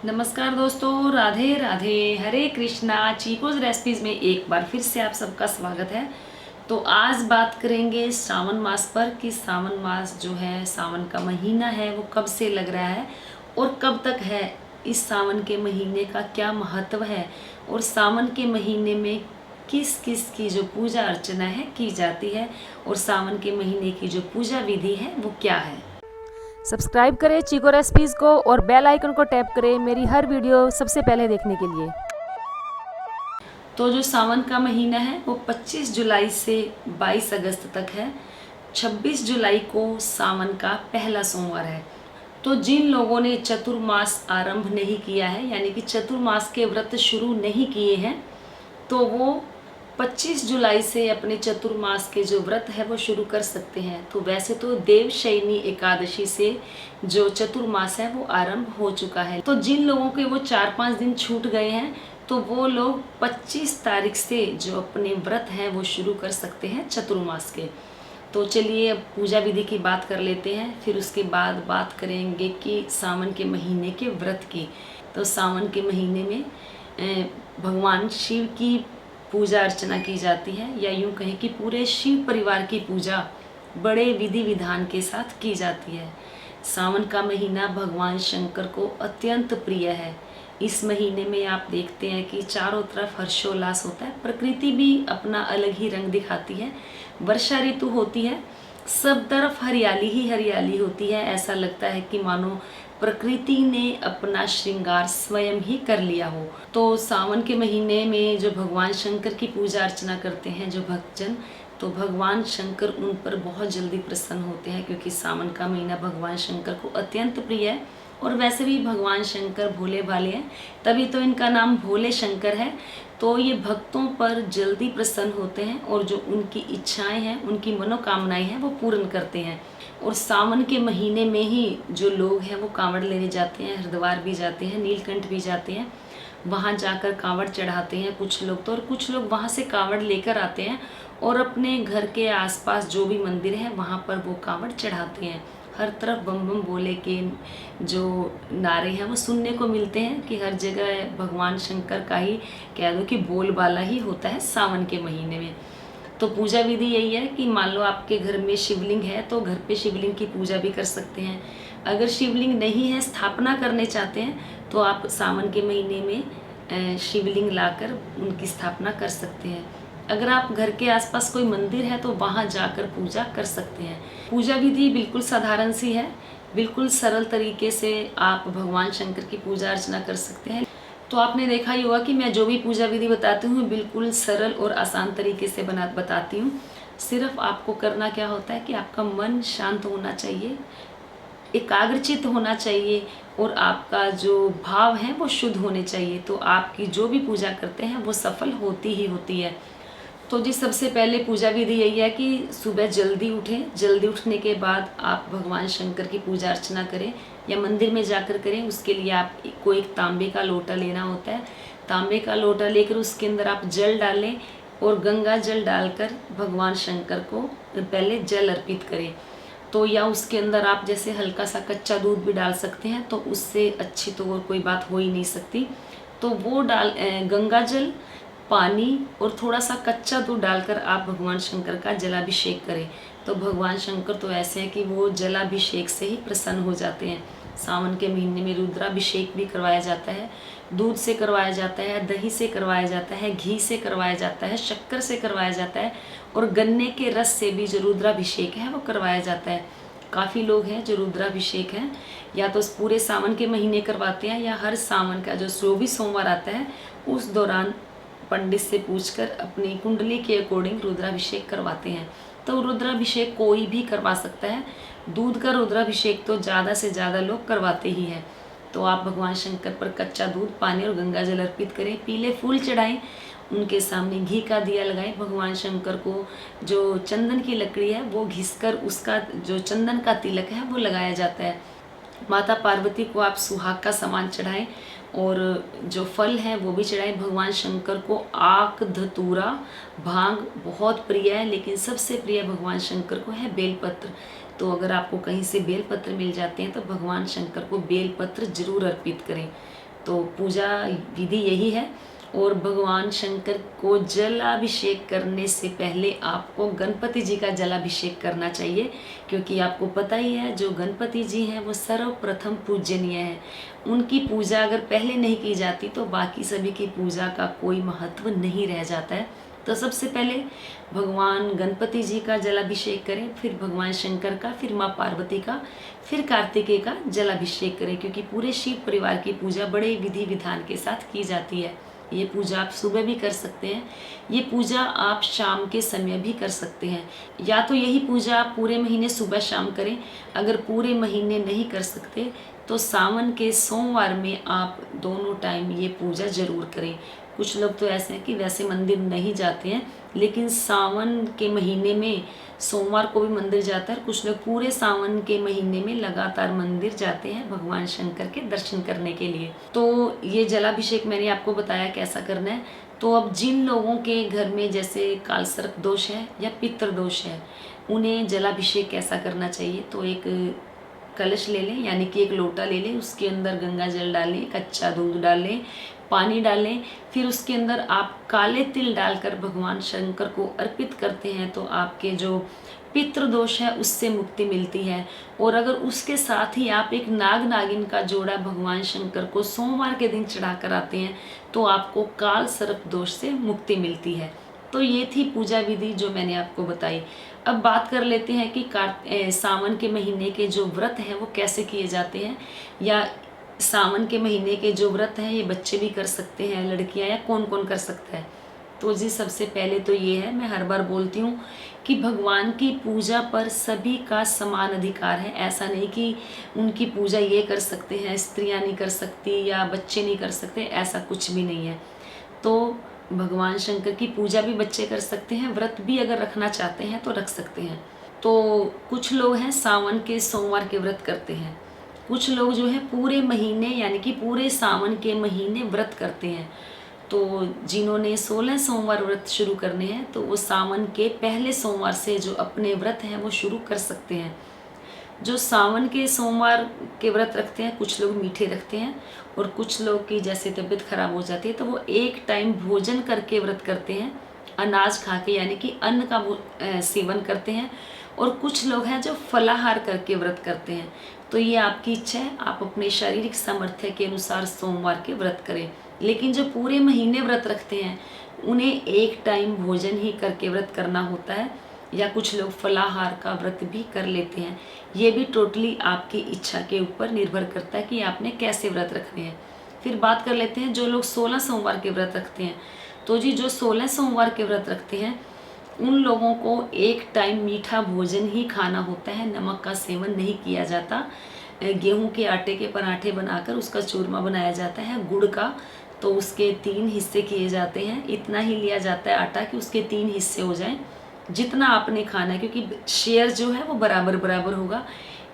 नमस्कार दोस्तों, राधे राधे, हरे कृष्णा। चीकोज रेसिपीज़ में एक बार फिर से आप सबका स्वागत है। तो आज बात करेंगे सावन मास पर कि सावन मास जो है, सावन का महीना है, वो कब से लग रहा है और कब तक है। इस सावन के महीने का क्या महत्व है और सावन के महीने में किस किस की जो पूजा अर्चना है की जाती है और सावन के महीने की जो पूजा विधि है वो क्या है। सब्सक्राइब करें चीको रेसिपीज़ को और बेल आइकन को टैप करें मेरी हर वीडियो सबसे पहले देखने के लिए। तो जो सावन का महीना है वो 25 जुलाई से 22 अगस्त तक है। 26 जुलाई को सावन का पहला सोमवार है। तो जिन लोगों ने चतुर्मास आरंभ नहीं किया है, यानी कि चतुर्मास के व्रत शुरू नहीं किए हैं, तो वो 25 जुलाई से अपने चतुर्मास के जो व्रत है वो शुरू कर सकते हैं। तो वैसे तो देवशयनी एकादशी से जो चतुर्मास है वो आरंभ हो चुका है। तो जिन लोगों के वो 4-5 दिन छूट गए हैं, तो वो लोग 25 तारीख से जो अपने व्रत हैं वो शुरू कर सकते हैं चतुर्मास के। तो चलिए अब पूजा विधि की बात कर लेते हैं, फिर उसके बाद बात करेंगे कि सावन के महीने के व्रत की। तो सावन के महीने में भगवान शिव की पूजा अर्चना की जाती है, या यूँ कहें कि पूरे शिव परिवार की पूजा बड़े विधि विधान के साथ की जाती है। सावन का महीना भगवान शंकर को अत्यंत प्रिय है। इस महीने में आप देखते हैं कि चारों तरफ हर्षोल्लास होता है, प्रकृति भी अपना अलग ही रंग दिखाती है। वर्षा ऋतु होती है, सब तरफ हरियाली ही हरियाली होती है। ऐसा लगता है कि मानो प्रकृति ने अपना श्रृंगार स्वयं ही कर लिया हो। तो सावन के महीने में जो भगवान शंकर की पूजा अर्चना करते हैं जो भक्तजन, तो भगवान शंकर उन पर बहुत जल्दी प्रसन्न होते हैं, क्योंकि सावन का महीना भगवान शंकर को अत्यंत प्रिय है। और वैसे भी भगवान शंकर भोले भाले हैं, तभी तो इनका नाम भोले शंकर है। तो ये भक्तों पर जल्दी प्रसन्न होते हैं और जो उनकी इच्छाएं हैं, उनकी मनोकामनाएं हैं, वो पूर्ण करते हैं। और सावन के महीने में ही जो लोग हैं वो कांवड़ लेने जाते हैं, हरिद्वार भी जाते हैं, नीलकंठ भी जाते हैं, वहाँ जाकर कांवड़ चढ़ाते हैं कुछ लोग तो, और कुछ लोग वहाँ से कांवड़ लेकर आते हैं और अपने घर के आसपास जो भी मंदिर है वहाँ पर वो कांवड़ चढ़ाते हैं। हर तरफ बम बम बोले के जो नारे हैं वो सुनने को मिलते हैं कि हर जगह भगवान शंकर का ही कह दो कि बोलबाला ही होता है सावन के महीने में। तो पूजा विधि यही है कि मान लो आपके घर में शिवलिंग है तो घर पे शिवलिंग की पूजा भी कर सकते हैं। अगर शिवलिंग नहीं है, स्थापना करने चाहते हैं, तो आप सावन के महीने में शिवलिंग लाकर उनकी स्थापना कर सकते हैं। अगर आप घर के आसपास कोई मंदिर है तो वहाँ जाकर पूजा कर सकते हैं। पूजा विधि बिल्कुल साधारण सी है, बिल्कुल सरल तरीके से आप भगवान शंकर की पूजा अर्चना कर सकते हैं। तो आपने देखा ही होगा कि मैं जो भी पूजा विधि बताती हूँ बिल्कुल सरल और आसान तरीके से बताती हूँ। सिर्फ आपको करना क्या होता है कि आपका मन शांत होना चाहिए, एकाग्रचित होना चाहिए और आपका जो भाव है वो शुद्ध होने चाहिए। तो आपकी जो भी पूजा करते हैं वो सफल होती ही होती है। तो जी सबसे पहले पूजा विधि यही है कि सुबह जल्दी उठें। जल्दी उठने के बाद आप भगवान शंकर की पूजा अर्चना करें या मंदिर में जाकर करें। उसके लिए आपको एक तांबे का लोटा लेना होता है। तांबे का लोटा लेकर उसके अंदर आप जल डालें और गंगा जल डालकर भगवान शंकर को पहले जल अर्पित करें। तो या उसके अंदर आप जैसे हल्का सा कच्चा दूध भी डाल सकते हैं, तो उससे अच्छी तो और कोई बात हो ही नहीं सकती। तो वो गंगा जल, पानी और थोड़ा सा कच्चा दूध डालकर आप भगवान शंकर का जलाभिषेक करें। तो भगवान शंकर तो ऐसे हैं कि वो जलाभिषेक से ही प्रसन्न हो जाते हैं। सावन के महीने में रुद्राभिषेक भी करवाया जाता है, दूध से करवाया जाता है, दही से करवाया जाता है, घी से करवाया जाता है, शक्कर से करवाया जाता है और गन्ने के रस से भी जो रुद्राभिषेक है वो करवाया जाता है। काफ़ी लोग हैं जो रुद्राभिषेक हैं या तो पूरे सावन के महीने करवाते हैं या हर सावन का जो भी सोमवार आता है उस दौरान पंडित से पूछकर अपनी कुंडली के अकॉर्डिंग रुद्राभिषेक करवाते हैं। तो रुद्राभिषेक कोई भी करवा सकता है। दूध का रुद्राभिषेक तो ज़्यादा से ज़्यादा लोग करवाते ही हैं। तो आप भगवान शंकर पर कच्चा दूध, पानी और गंगा जल अर्पित करें, पीले फूल चढ़ाएं, उनके सामने घी का दिया लगाएं। भगवान शंकर को जो चंदन की लकड़ी है वो घिसकर उसका जो चंदन का तिलक है वो लगाया जाता है। माता पार्वती को आप सुहाग का सामान चढ़ाएं और जो फल हैं वो भी चढ़ाएं। भगवान शंकर को आक, धतूरा, भांग बहुत प्रिय है, लेकिन सबसे प्रिय भगवान शंकर को है बेलपत्र। तो अगर आपको कहीं से बेलपत्र मिल जाते हैं तो भगवान शंकर को बेलपत्र जरूर अर्पित करें। तो पूजा विधि यही है। और भगवान शंकर को जलाभिषेक करने से पहले आपको गणपति जी का जलाभिषेक करना चाहिए, क्योंकि आपको पता ही है जो गणपति जी हैं वो सर्वप्रथम पूजनीय है। उनकी पूजा अगर पहले नहीं की जाती तो बाकी सभी की पूजा का कोई महत्व नहीं रह जाता है। तो सबसे पहले भगवान गणपति जी का जलाभिषेक करें, फिर भगवान शंकर का, फिर माँ पार्वती का, फिर कार्तिकेय का जलाभिषेक करें, क्योंकि पूरे शिव परिवार की पूजा बड़े विधि विधान के साथ की जाती है। ये पूजा आप सुबह भी कर सकते हैं, ये पूजा आप शाम के समय भी कर सकते हैं, या तो यही पूजा आप पूरे महीने सुबह शाम करें। अगर पूरे महीने नहीं कर सकते तो सावन के सोमवार में आप दोनों टाइम ये पूजा जरूर करें। कुछ लोग तो ऐसे हैं कि वैसे मंदिर नहीं जाते हैं, लेकिन सावन के महीने में सोमवार को भी मंदिर जाता है। कुछ लोग पूरे सावन के महीने में लगातार मंदिर जाते हैं भगवान शंकर के दर्शन करने के लिए। तो ये जलाभिषेक मैंने आपको बताया कैसा करना है। तो अब जिन लोगों के घर में जैसे कालसर्प दोष है या पितृ दोष है, उन्हें जलाभिषेक कैसा करना चाहिए। तो एक कलश ले लें, यानी कि एक लोटा ले लें, उसके अंदर गंगा जल डालें, कच्चा दूध डालें, पानी डालें, फिर उसके अंदर आप काले तिल डालकर भगवान शंकर को अर्पित करते हैं तो आपके जो पितृ दोष है उससे मुक्ति मिलती है। और अगर उसके साथ ही आप एक नाग नागिन का जोड़ा भगवान शंकर को सोमवार के दिन चढ़ा कर आते हैं तो आपको काल सर्प दोष से मुक्ति मिलती है। तो ये थी पूजा विधि जो मैंने आपको बताई। अब बात कर लेते हैं कि सावन के महीने के जो व्रत हैं वो कैसे किए जाते हैं, या सावन के महीने के जो व्रत हैं ये बच्चे भी कर सकते हैं, लड़कियां, या कौन कौन कर सकता है। तो जी सबसे पहले तो ये है, मैं हर बार बोलती हूँ कि भगवान की पूजा पर सभी का समान अधिकार है। ऐसा नहीं कि उनकी पूजा ये कर सकते हैं, स्त्रियां नहीं कर सकती या बच्चे नहीं कर सकते, ऐसा कुछ भी नहीं है। तो भगवान शंकर की पूजा भी बच्चे कर सकते हैं, व्रत भी अगर रखना चाहते हैं तो रख सकते हैं। तो कुछ लोग हैं सावन के सोमवार के व्रत करते हैं, कुछ लोग जो है पूरे महीने यानी कि पूरे सावन के महीने व्रत करते हैं। तो जिन्होंने 16 सोमवार व्रत शुरू करने हैं तो वो सावन के पहले सोमवार से जो अपने व्रत हैं वो शुरू कर सकते हैं। जो सावन के सोमवार के व्रत रखते हैं, कुछ लोग मीठे रखते हैं, और कुछ लोग की जैसे तबीयत खराब हो जाती है तो वो एक टाइम भोजन करके व्रत करते हैं, अनाज खा के, यानी कि अन्न का सेवन करते हैं। और कुछ लोग हैं जो फलाहार करके व्रत करते हैं। तो ये आपकी इच्छा है, आप अपने शारीरिक सामर्थ्य के अनुसार सोमवार के व्रत करें। लेकिन जो पूरे महीने व्रत रखते हैं उन्हें एक टाइम भोजन ही करके व्रत करना होता है, या कुछ लोग फलाहार का व्रत भी कर लेते हैं। ये भी टोटली आपकी इच्छा के ऊपर निर्भर करता है कि आपने कैसे व्रत रखने हैं। फिर बात कर लेते हैं जो लोग 16 सोमवार के व्रत रखते हैं। तो जी जो 16 सोमवार के व्रत रखते हैं उन लोगों को एक टाइम मीठा भोजन ही खाना होता है, नमक का सेवन नहीं किया जाता। गेहूं के आटे के पराठे बनाकर उसका चूरमा बनाया जाता है, गुड़ का, तो उसके 3 हिस्से किए जाते हैं। इतना ही लिया जाता है आटा कि उसके 3 हिस्से हो जाएं, जितना आपने खाना है, क्योंकि शेयर जो है वो बराबर बराबर होगा।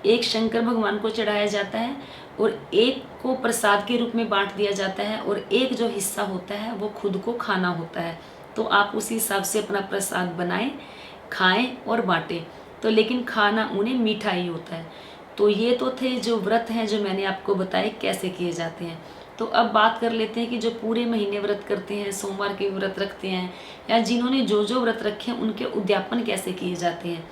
एक शंकर भगवान को चढ़ाया जाता है और एक को प्रसाद के रूप में बांट दिया जाता है, और एक जो हिस्सा होता है वो खुद को खाना होता है। तो आप उसी हिसाब से अपना प्रसाद बनाएं, खाएं और बांटें। तो लेकिन खाना उन्हें मीठा ही होता है। तो ये तो थे जो व्रत हैं जो मैंने आपको बताए कैसे किए जाते हैं। तो अब बात कर लेते हैं कि जो पूरे महीने व्रत करते हैं, सोमवार के व्रत रखते हैं, या जिन्होंने जो जो व्रत रखे हैं उनके उद्यापन कैसे किए जाते हैं।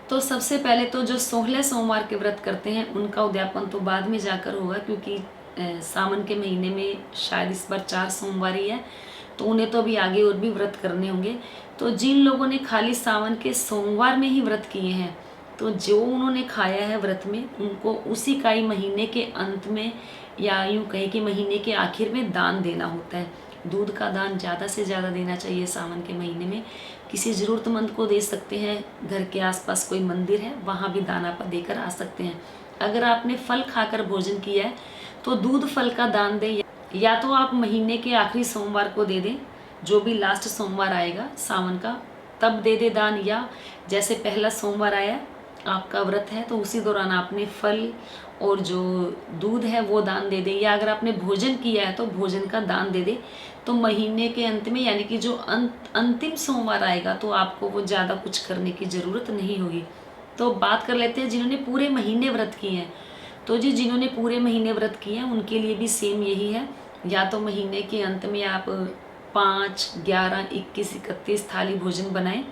तो सबसे पहले तो जो 16 सोमवार के व्रत करते हैं उनका उद्यापन तो बाद में जाकर होगा, क्योंकि सावन के महीने में शायद इस बार 4 सोमवार ही है, तो उन्हें तो अभी आगे और भी व्रत करने होंगे। तो जिन लोगों ने खाली सावन के सोमवार में ही व्रत किए हैं, तो जो उन्होंने खाया है व्रत में, उनको उसी का ही महीने के अंत में, या यूँ कहें कि महीने के आखिर में दान देना होता है। दूध का दान ज़्यादा से ज़्यादा देना चाहिए सावन के महीने में। किसी ज़रूरतमंद को दे सकते हैं, घर के आसपास कोई मंदिर है वहाँ भी दान आप देकर आ सकते हैं। अगर आपने फल खाकर भोजन किया है तो दूध फल का दान दें, या तो आप महीने के आखिरी सोमवार को दे दें, जो भी लास्ट सोमवार आएगा सावन का तब दे दे दान, या जैसे पहला सोमवार आया आपका व्रत है तो उसी दौरान आपने फल और जो दूध है वो दान दे दे, या अगर आपने भोजन किया है तो भोजन का दान दे दे। तो महीने के अंत में, यानी कि जो अंतिम सोमवार आएगा, तो आपको वो ज़्यादा कुछ करने की ज़रूरत नहीं होगी। तो बात कर लेते हैं जिन्होंने पूरे महीने व्रत किए हैं, तो जी जिन्होंने पूरे महीने व्रत किए हैं उनके लिए भी सेम यही है। या तो महीने के अंत में आप 5, 11, 21, 31 थाली भोजन बनाएं,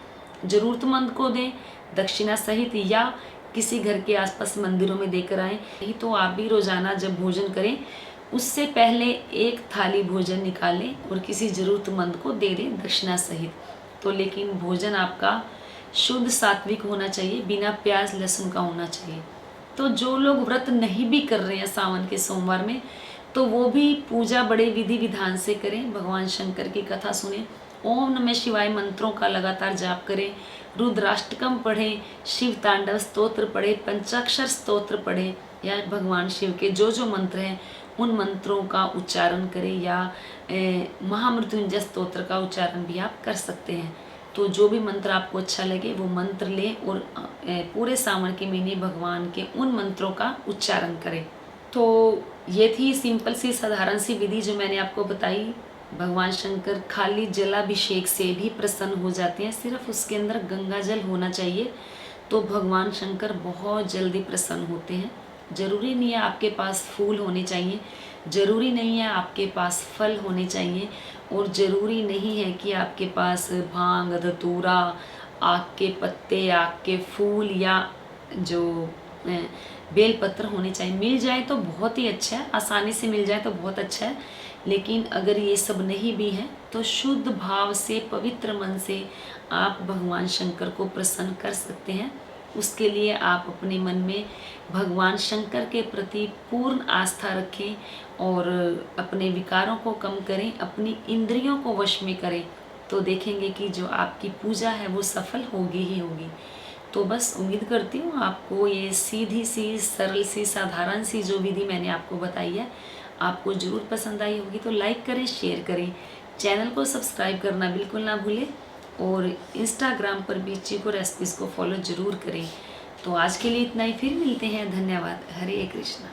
ज़रूरतमंद को दें दक्षिणा सहित, या किसी घर के आसपास मंदिरों में देकर आएँ। नहीं तो आप भी रोज़ाना जब भोजन करें उससे पहले एक थाली भोजन निकालें और किसी ज़रूरतमंद को दे दें दक्षिणा सहित। तो लेकिन भोजन आपका शुद्ध सात्विक होना चाहिए, बिना प्याज लहसुन का होना चाहिए। तो जो लोग व्रत नहीं भी कर रहे हैं सावन के सोमवार में, तो वो भी पूजा बड़े विधि विधान से करें, भगवान शंकर की कथा सुने, ओम नमः शिवाय मंत्रों का लगातार जाप करें, रुद्राष्टकम पढ़ें, शिव तांडव स्तोत्र पढ़ें, पंचाक्षर स्तोत्र पढ़ें, या भगवान शिव के जो जो मंत्र हैं उन मंत्रों का उच्चारण करें, या महामृत्युंजय स्तोत्र का उच्चारण भी आप कर सकते हैं। तो जो भी मंत्र आपको अच्छा लगे वो मंत्र लें और पूरे सावन के महीने भगवान के उन मंत्रों का उच्चारण करें। तो ये थी सिंपल सी साधारण सी विधि जो मैंने आपको बताई। भगवान शंकर खाली जलाभिषेक से भी प्रसन्न हो जाते हैं, सिर्फ उसके अंदर गंगा जल होना चाहिए तो भगवान शंकर बहुत जल्दी प्रसन्न होते हैं। ज़रूरी नहीं है आपके पास फूल होने चाहिए, ज़रूरी नहीं है आपके पास फल होने चाहिए, और ज़रूरी नहीं है कि आपके पास भांग, धतूरा, आक के पत्ते, आक के फूल या जो बेलपत्र होने चाहिए। मिल जाए तो बहुत ही अच्छा है, आसानी से मिल जाए तो बहुत अच्छा है। लेकिन अगर ये सब नहीं भी है तो शुद्ध भाव से, पवित्र मन से आप भगवान शंकर को प्रसन्न कर सकते हैं। उसके लिए आप अपने मन में भगवान शंकर के प्रति पूर्ण आस्था रखें और अपने विकारों को कम करें, अपनी इंद्रियों को वश में करें, तो देखेंगे कि जो आपकी पूजा है वो सफल होगी ही होगी। तो बस उम्मीद करती हूँ आपको ये सीधी सी, सरल सी, साधारण सी जो विधि मैंने आपको बताई है आपको ज़रूर पसंद आई होगी। तो लाइक करें, शेयर करें, चैनल को सब्सक्राइब करना बिल्कुल ना भूलें, और इंस्टाग्राम पर भी चीको रेसिपीज़ को फॉलो ज़रूर करें। तो आज के लिए इतना ही, फिर मिलते हैं। धन्यवाद। हरे कृष्णा।